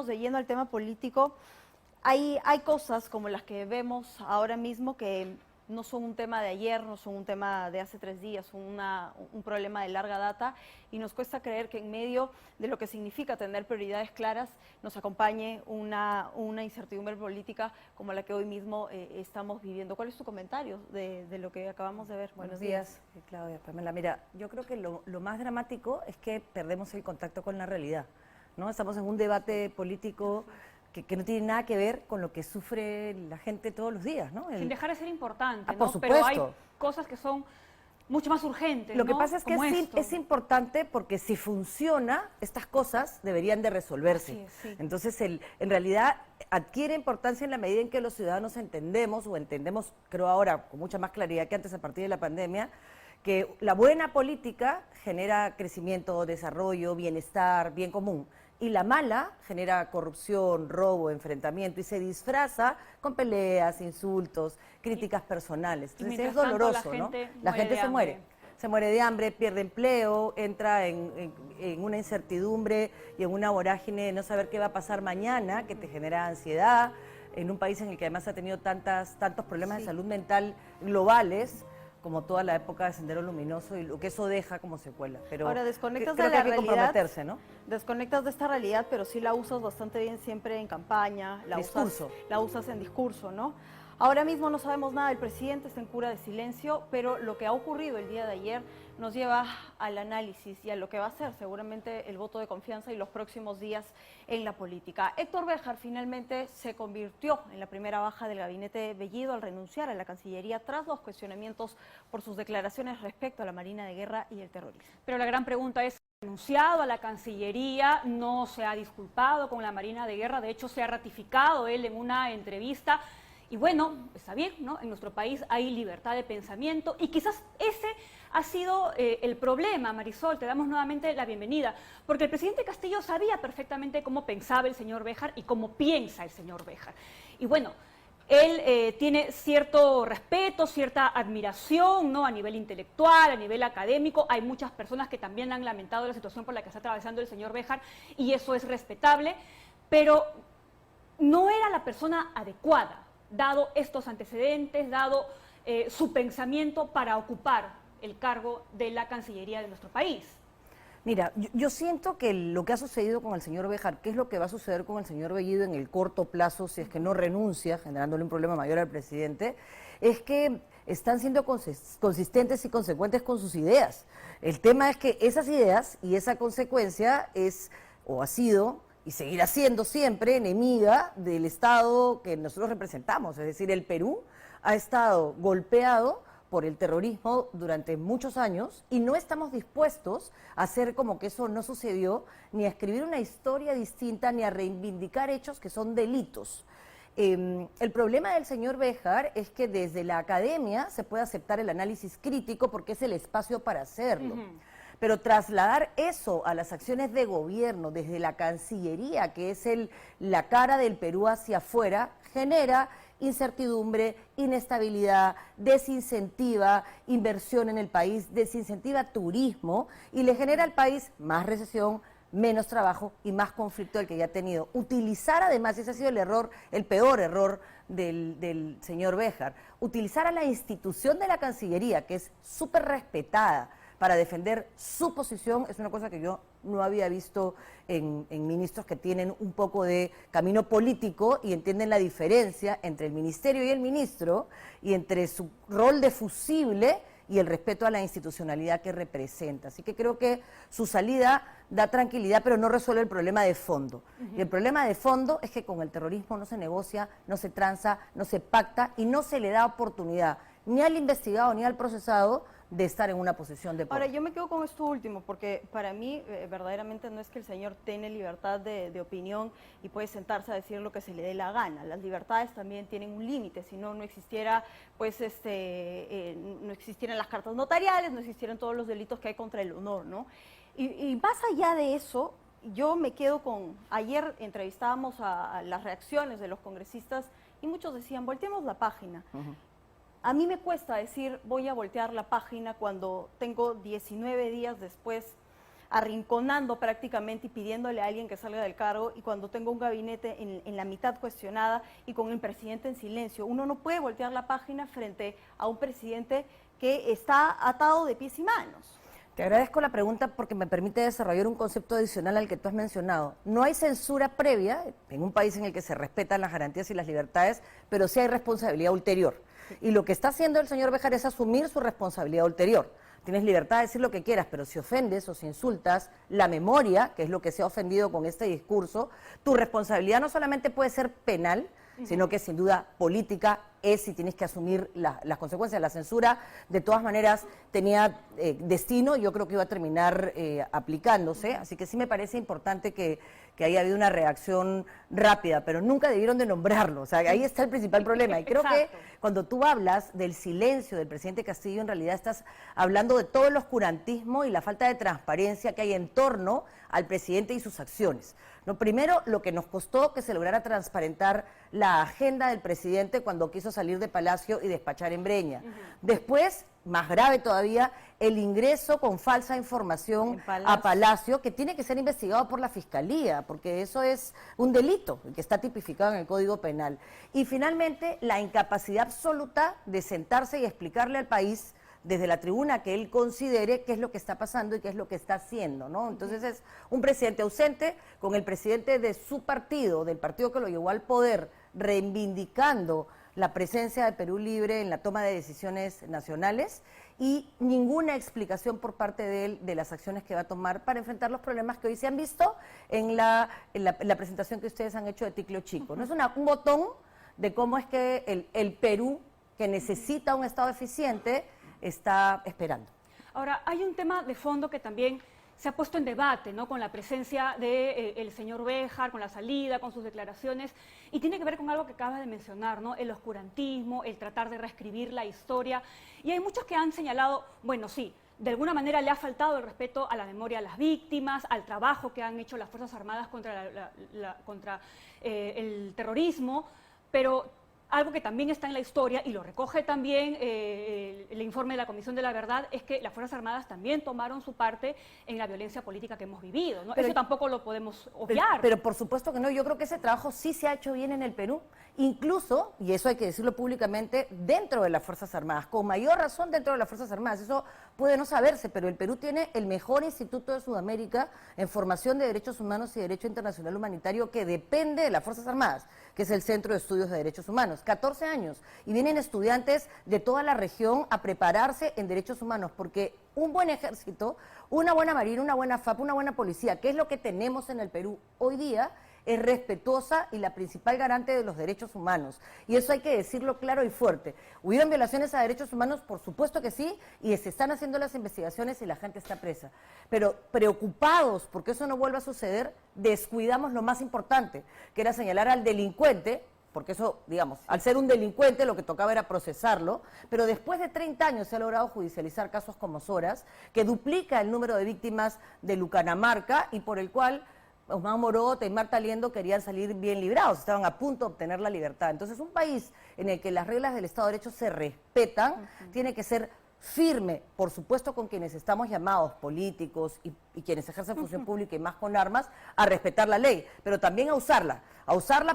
De lleno al tema político, hay cosas como las que vemos ahora mismo que no son un tema de ayer, no son un tema de hace 3 días, son un problema de larga data y nos cuesta creer que en medio de lo que significa tener prioridades claras nos acompañe una incertidumbre política como la que hoy mismo estamos viviendo. ¿Cuál es tu comentario de lo que acabamos de ver? Buenos días, Claudia, Pamela. Mira, yo creo que lo más dramático es que perdemos el contacto con la realidad, ¿no? Estamos en un debate político que no tiene nada que ver con lo que sufre la gente todos los días, ¿no? Sin dejar de ser importante, ¿no? Por supuesto. Pero hay cosas que son mucho más urgentes, Lo que ¿no? pasa es que es importante porque si funciona, estas cosas deberían de resolverse. Así es, sí. Entonces, en realidad adquiere importancia en la medida en que los ciudadanos entendemos, creo ahora con mucha más claridad que antes a partir de la pandemia, que la buena política genera crecimiento, desarrollo, bienestar, bien común. Y la mala genera corrupción, robo, enfrentamiento y se disfraza con peleas, insultos, críticas personales. Entonces es doloroso, ¿no? La gente se muere. Se muere de hambre, pierde empleo, entra en una incertidumbre y en una vorágine de no saber qué va a pasar mañana, que te genera ansiedad, en un país en el que además ha tenido tantos problemas de salud mental globales, como toda la época de Sendero Luminoso y lo que eso deja como secuela. Pero ahora desconectas creo de la que hay que realidad, comprometerse, ¿no? desconectas de esta realidad, pero sí la usas bastante bien siempre en campaña, la usas en discurso, ¿no? Ahora mismo no sabemos nada del presidente, está en cura de silencio, pero lo que ha ocurrido el día de ayer nos lleva al análisis y a lo que va a ser seguramente el voto de confianza y los próximos días en la política. Héctor Béjar finalmente se convirtió en la primera baja del gabinete Bellido al renunciar a la Cancillería tras los cuestionamientos por sus declaraciones respecto a la Marina de Guerra y el terrorismo. Pero la gran pregunta es, ha renunciado a la Cancillería, no se ha disculpado con la Marina de Guerra, de hecho se ha ratificado él en una entrevista. Y bueno, está bien, ¿no? En nuestro país hay libertad de pensamiento y quizás ese ha sido el problema, Marisol, te damos nuevamente la bienvenida, porque el presidente Castillo sabía perfectamente cómo pensaba el señor Béjar y cómo piensa el señor Béjar. Y bueno, él tiene cierto respeto, cierta admiración, ¿no? A nivel intelectual, a nivel académico. Hay muchas personas que también han lamentado la situación por la que está atravesando el señor Béjar y eso es respetable, pero no era la persona adecuada, dado estos antecedentes, dado su pensamiento para ocupar el cargo de la Cancillería de nuestro país. Mira, yo siento que lo que ha sucedido con el señor Béjar, ¿qué es lo que va a suceder con el señor Bellido en el corto plazo si es que no renuncia, generándole un problema mayor al presidente? Es que están siendo consistentes y consecuentes con sus ideas. El tema es que esas ideas y esa consecuencia es, o ha sido, y seguirá siendo siempre enemiga del Estado que nosotros representamos. Es decir, el Perú ha estado golpeado por el terrorismo durante muchos años y no estamos dispuestos a hacer como que eso no sucedió, ni a escribir una historia distinta, ni a reivindicar hechos que son delitos. El problema del señor Béjar es que desde la academia se puede aceptar el análisis crítico porque es el espacio para hacerlo. Pero trasladar eso a las acciones de gobierno desde la Cancillería, que es la cara del Perú hacia afuera, genera incertidumbre, inestabilidad, desincentiva inversión en el país, desincentiva turismo y le genera al país más recesión, menos trabajo y más conflicto del que ya ha tenido. Utilizar además, ese ha sido el error, el peor error del señor Béjar, utilizar a la institución de la Cancillería, que es súper respetada, para defender su posición, es una cosa que yo no había visto en ministros que tienen un poco de camino político y entienden la diferencia entre el ministerio y el ministro y entre su rol de fusible y el respeto a la institucionalidad que representa. Así que creo que su salida da tranquilidad, pero no resuelve el problema de fondo. Y el problema de fondo es que con el terrorismo no se negocia, no se tranza, no se pacta y no se le da oportunidad ni al investigado ni al procesado de estar en una posición de poder. Ahora, yo me quedo con esto último, porque para mí verdaderamente no es que el señor tiene libertad de opinión y puede sentarse a decir lo que se le dé la gana. Las libertades también tienen un límite, si no, no existiera, pues, no existieran las cartas notariales, no existieran todos los delitos que hay contra el honor, ¿no? Y más allá de eso, yo me quedo con, ayer entrevistábamos a las reacciones de los congresistas y muchos decían, volteemos la página. A mí me cuesta decir voy a voltear la página cuando tengo 19 días después arrinconando prácticamente y pidiéndole a alguien que salga del cargo, y cuando tengo un gabinete en la mitad cuestionada y con el presidente en silencio. Uno no puede voltear la página frente a un presidente que está atado de pies y manos. Te agradezco la pregunta porque me permite desarrollar un concepto adicional al que tú has mencionado. No hay censura previa en un país en el que se respetan las garantías y las libertades, pero sí hay responsabilidad ulterior. Y lo que está haciendo el señor Béjar es asumir su responsabilidad ulterior. Tienes libertad de decir lo que quieras, pero si ofendes o si insultas la memoria, que es lo que se ha ofendido con este discurso, tu responsabilidad no solamente puede ser penal, sino que sin duda política es, y tienes que asumir las consecuencias. La censura, de todas maneras, tenía destino, y yo creo que iba a terminar aplicándose, así que sí me parece importante que haya habido una reacción rápida, pero nunca debieron de nombrarlo, o sea, ahí está el principal problema, y creo que cuando tú hablas del silencio del presidente Castillo, en realidad estás hablando de todo el oscurantismo y la falta de transparencia que hay en torno al presidente y sus acciones. No, primero, lo que nos costó que se lograra transparentar la agenda del presidente cuando quiso salir de Palacio y despachar en Breña. Después, más grave todavía, el ingreso con falsa información a Palacio, que tiene que ser investigado por la Fiscalía, porque eso es un delito que está tipificado en el Código Penal. Y finalmente, la incapacidad absoluta de sentarse y explicarle al país desde la tribuna que él considere qué es lo que está pasando y qué es lo que está haciendo, ¿no? Entonces es un presidente ausente, con el presidente de su partido, del partido que lo llevó al poder, reivindicando la presencia de Perú Libre en la toma de decisiones nacionales, y ninguna explicación por parte de él de las acciones que va a tomar para enfrentar los problemas que hoy se han visto en la presentación que ustedes han hecho de Ticlo Chico. No es un botón de cómo es que el Perú, que necesita un Estado eficiente, está esperando. Ahora, hay un tema de fondo que también se ha puesto en debate, ¿no?, con la presencia del señor Béjar, con la salida, con sus declaraciones, y tiene que ver con algo que acabas de mencionar, ¿no?, el oscurantismo, el tratar de reescribir la historia, y hay muchos que han señalado, bueno, sí, de alguna manera le ha faltado el respeto a la memoria de las víctimas, al trabajo que han hecho las Fuerzas Armadas contra el terrorismo, pero algo que también está en la historia, y lo recoge también el informe de la Comisión de la Verdad, es que las Fuerzas Armadas también tomaron su parte en la violencia política que hemos vivido, ¿no? Eso tampoco lo podemos obviar. Pero por supuesto que no, yo creo que ese trabajo sí se ha hecho bien en el Perú, incluso, y eso hay que decirlo públicamente, dentro de las Fuerzas Armadas, con mayor razón dentro de las Fuerzas Armadas. Eso puede no saberse, pero el Perú tiene el mejor instituto de Sudamérica en formación de derechos humanos y derecho internacional humanitario, que depende de las Fuerzas Armadas, que es el Centro de Estudios de Derechos Humanos. 14 años, y vienen estudiantes de toda la región a prepararse en derechos humanos, porque un buen ejército, una buena marina, una buena FAP, una buena policía, que es lo que tenemos en el Perú hoy día, es respetuosa y la principal garante de los derechos humanos. Y eso hay que decirlo claro y fuerte. ¿Hubieron violaciones a derechos humanos? Por supuesto que sí, y se están haciendo las investigaciones y la gente está presa. Pero preocupados porque eso no vuelva a suceder, descuidamos lo más importante, que era señalar al delincuente, porque eso, digamos, al ser un delincuente lo que tocaba era procesarlo, pero después de 30 años se ha logrado judicializar casos como Soras, que duplica el número de víctimas de Lucanamarca y por el cual Osman Morota y Marta Liendo querían salir bien librados, estaban a punto de obtener la libertad. Entonces, un país en el que las reglas del Estado de Derecho se respetan, tiene que ser firme, por supuesto con quienes estamos llamados, políticos y quienes ejercen función pública y más con armas, a respetar la ley, pero también a usarla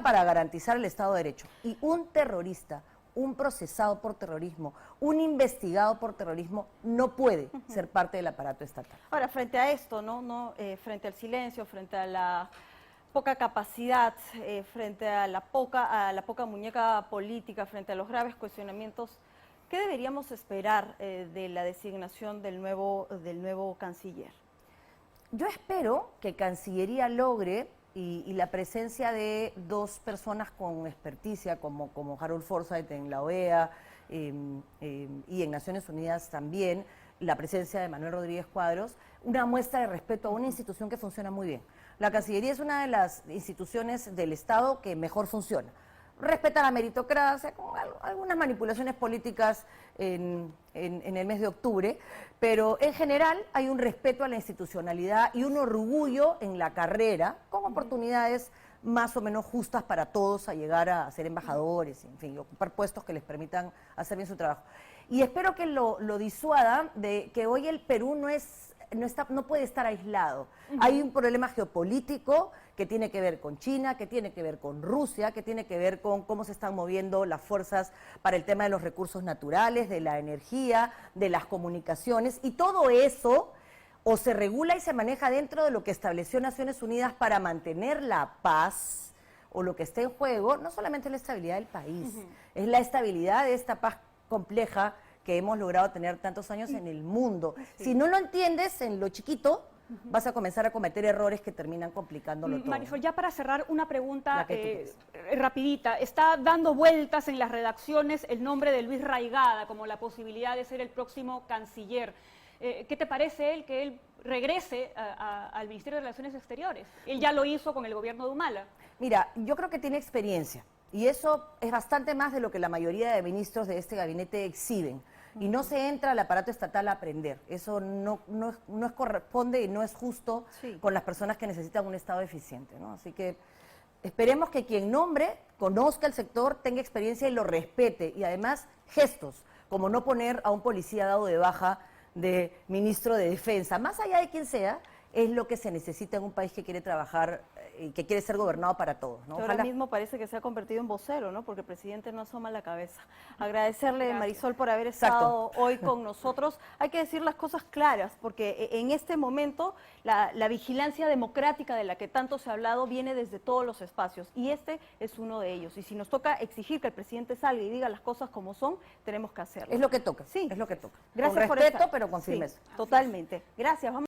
para garantizar el Estado de Derecho. Y un terrorista, un procesado por terrorismo, un investigado por terrorismo, no puede ser parte del aparato estatal. Ahora, frente a esto, frente al silencio, frente a la poca capacidad, frente a la poca muñeca política, frente a los graves cuestionamientos, ¿qué deberíamos esperar de la designación del nuevo canciller? Yo espero que Cancillería logre, y la presencia de dos personas con experticia, como Harold Forsyth en la OEA y en Naciones Unidas también, la presencia de Manuel Rodríguez Cuadros, una muestra de respeto a una institución que funciona muy bien. La Cancillería es una de las instituciones del Estado que mejor funciona. Respeta la meritocracia, con algunas manipulaciones políticas en el mes de octubre, pero en general hay un respeto a la institucionalidad y un orgullo en la carrera, con oportunidades más o menos justas para todos a llegar a ser embajadores, en fin, ocupar puestos que les permitan hacer bien su trabajo. Y espero que lo disuada de que hoy el Perú no es no puede estar aislado. Hay un problema geopolítico que tiene que ver con China, que tiene que ver con Rusia, que tiene que ver con cómo se están moviendo las fuerzas para el tema de los recursos naturales, de la energía, de las comunicaciones, y todo eso o se regula y se maneja dentro de lo que estableció Naciones Unidas para mantener la paz, o lo que está en juego, no solamente la estabilidad del país, es la estabilidad de esta paz compleja que hemos logrado tener tantos años en el mundo. Si no lo entiendes en lo chiquito, vas a comenzar a cometer errores que terminan complicándolo todo. Marisol, ya para cerrar, una pregunta rapidita. Está dando vueltas en las redacciones el nombre de Luis Raigada como la posibilidad de ser el próximo canciller. ¿Qué te parece que él regrese al Ministerio de Relaciones Exteriores? Él ya lo hizo con el gobierno de Humala. Mira, yo creo que tiene experiencia y eso es bastante más de lo que la mayoría de ministros de este gabinete exhiben. Y no se entra al aparato estatal a aprender. Eso no corresponde y no es justo con las personas que necesitan un Estado eficiente, ¿no? Así que esperemos que quien nombre conozca el sector, tenga experiencia y lo respete. Y además, gestos, como no poner a un policía dado de baja de ministro de Defensa, más allá de quien sea, es lo que se necesita en un país que quiere trabajar y que quiere ser gobernado para todos, ¿no? Ahora mismo parece que se ha convertido en vocero, ¿no? Porque el presidente no asoma la cabeza. Agradecerle, Marisol, por haber estado hoy con nosotros. Hay que decir las cosas claras, porque en este momento la vigilancia democrática de la que tanto se ha hablado viene desde todos los espacios, y este es uno de ellos. Y si nos toca exigir que el presidente salga y diga las cosas como son, tenemos que hacerlo. Es lo que toca, sí, es lo que toca. Gracias con respeto, pero con firmeza. Sí, totalmente. Gracias. Vamos